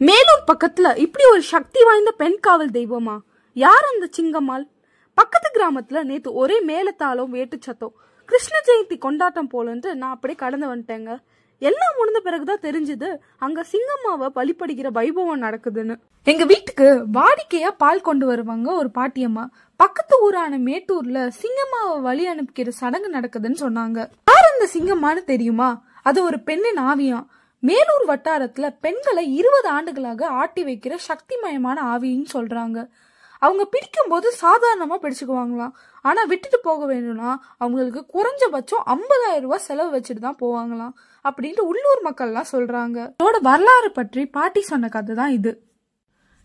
மேலூர் பக்கத்துல இப்படி ஒரு சக்தி வாய்ந்த பெண் காவல் தெய்வமா? யார் அந்த சிங்கம்மாள்? பக்கத்து கிராமத்துல நேத்து ஒரே மேலத்தாளம் வேட்டு சத்தம். கிருஷ்ண ஜெயந்தி கொண்டாட்டம் போலன்ட்டு நான் அப்படியே கடந்து வந்துட்டேங்க. எல்லாம் முடிந்த பிறகுதான் தெரிஞ்சது அங்க சிங்கம்மாவை வழிபடுகிற வைபவம் நடக்குதுன்னு. எங்க வீட்டுக்கு வாடிக்கையா பால் கொண்டு வருவாங்க ஒரு பாட்டியம்மா. பக்கத்து ஊரான மேட்டூர்ல சிங்கம்மாவை வழி அனுப்பிக்கிற சடங்கு நடக்குதுன்னு சொன்னாங்க. யார் அந்த சிங்கம்மான்னு தெரியுமா? அது ஒரு பெண்ணின் ஆவியாம். மேலூர் வட்டாரத்துல பெண்களை 20 ஆண்டுகளாக ஆட்டி வைக்கிற சக்திமயமான ஆவின்னு சொல்றாங்க. அவங்க பிடிக்கும் போது சாதாரணமா பிடிச்சுக்குவாங்களாம். ஆனா விட்டுட்டு போக வேணும்னா அவங்களுக்கு குறைஞ்சபட்சம் 50,000 ரூபாய் செலவு வச்சுட்டு தான் போவாங்களாம் அப்படின்ட்டு உள்ளூர் மக்கள்லாம் சொல்றாங்க. இதோட வரலாறு பற்றி பாட்டி சொன்ன கதை தான் இது.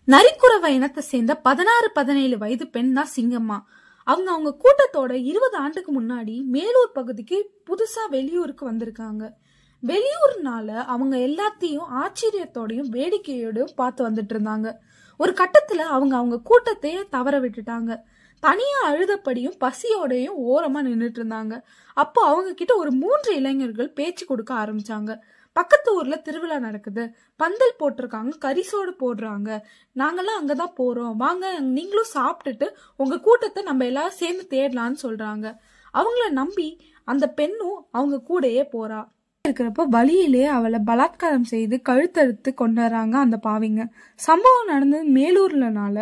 நரிக்குறவ இனத்தை சேர்ந்த 16-17 வயது பெண் தான் சிங்கம்மா. அவங்க கூட்டத்தோட 20 ஆண்டுக்கு முன்னாடி மேலூர் பகுதிக்கு புதுசா வெளியூருக்கு வந்திருக்காங்க. வெளியூர்னால அவங்க எல்லாத்தையும் ஆச்சரியத்தோடையும் வேடிக்கையோடையும் பார்த்து வந்துட்டு இருந்தாங்க. ஒரு கட்டத்துல அவங்க கூட்டத்தையே தவற விட்டுட்டாங்க. தனியா அழுதப்படியும் பசியோடையும் ஓரமா நின்றுட்டு இருந்தாங்க. அப்போ அவங்க கிட்ட ஒரு 3 இளைஞர்கள் பேச்சு கொடுக்க ஆரம்பிச்சாங்க. பக்கத்து ஊர்ல திருவிழா நடக்குது, பந்தல் போட்டிருக்காங்க, கரிசோடு போடுறாங்க, நாங்கெல்லாம் அங்கதான் போறோம், வாங்க நீங்களும் சாப்பிட்டுட்டு உங்க கூட்டத்தை நம்ம எல்லாரும் சேர்ந்து தேடலான்னு சொல்றாங்க. அவங்கள நம்பி அந்த பெண்ணும் அவங்க கூடயே போறா. இருக்கிறப்ப வழியிலே அவளை பலாத்காரம் செய்து கழுத்தறுத்து கொண்டாடுறாங்க அந்த பாவிங்க. சம்பவம் நடந்தது மேலூர்லனால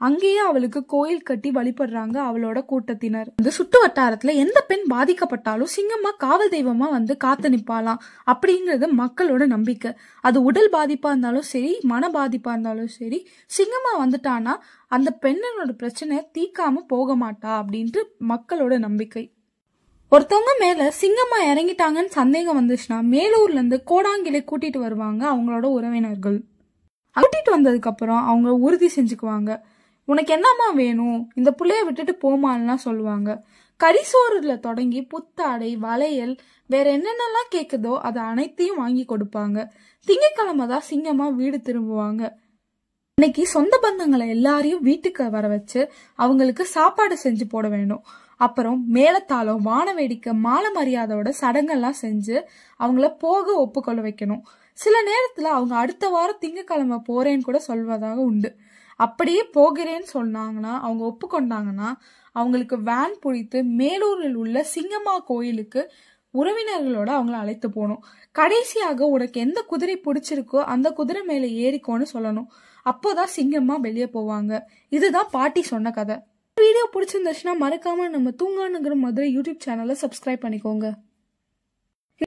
அங்கேயே அவளுக்கு கோயில் கட்டி வழிபடுறாங்க அவளோட கூட்டத்தினர். இந்த சுட்டு வட்டாரத்துல எந்த பெண் பாதிக்கப்பட்டாலும் சிங்கம்மா காவல் தெய்வமா வந்து காத்து நிப்பாலாம் அப்படிங்கிறது மக்களோட நம்பிக்கை. அது உடல் பாதிப்பா இருந்தாலும் சரி, மன பாதிப்பா இருந்தாலும் சரி, சிங்கம்மா வந்துட்டானா அந்த பெண்ணனோட பிரச்சனை தீக்காம போக மாட்டா அப்படின்ட்டு மக்களோட நம்பிக்கை. ஒருத்தவங்க மேல சிங்கம்மா இறங்கிட்டாங்கன்னு சந்தேகம் வந்துச்சுன்னா மேலூர்ல இருந்து கோடாங்கிலே கூட்டிட்டு வருவாங்க அவங்களோட உறவினர்கள். கூட்டிட்டு வந்ததுக்கு அப்புறம் அவங்க உறுதி செஞ்சுக்குவாங்க. உனக்கு என்னம்மா வேணும், இந்த புள்ளைய விட்டுட்டு போமான்னா சொல்லுவாங்க. கரிசோறுல தொடங்கி புத்தாடை, வளையல், வேற என்னென்னலாம் கேக்குதோ அதை அனைத்தையும் வாங்கி கொடுப்பாங்க. திங்கட்கிழமை தான் சிங்கம்மா வீடு திரும்புவாங்க. இன்னைக்கு சொந்த பந்தங்களை எல்லாரையும் வீட்டுக்கு வர வச்சு அவங்களுக்கு சாப்பாடு செஞ்சு போட வேணும். அப்புறம் மேலத்தாளம், வான வேடிக்கை, மாலை மரியாதையோட சடங்கெல்லாம் செஞ்சு அவங்கள போக ஒப்புக்கொள்ள வைக்கணும். சில நேரத்துல அவங்க அடுத்த வாரம் திங்கட்கிழமை போறேன்னு கூட சொல்வதாக உண்டு. அப்படியே போகிறேன்னு சொன்னாங்கன்னா அவங்க ஒப்புக்கொண்டாங்கன்னா அவங்களுக்கு வேன் பிடித்து மேலூரில் உள்ள சிங்கம்மா கோயிலுக்கு உறவினர்களோட அவங்கள அழைத்து போகணும். கடைசியாக உனக்கு எந்த குதிரை பிடிச்சிருக்கோ அந்த குதிரை மேல ஏறிக்கோன்னு சொல்லணும். அப்போதான் சிங்கம்மா வெளியே போவாங்க. இதுதான் பாட்டி சொன்ன கதை. வீடியோ பிடிச்சிருந்துச்சுன்னா மறக்காம நம்ம தூங்கானுங்கிற மதுரை யூடியூப் சேனலை சப்ஸ்கிரைப் பண்ணிக்கோங்க.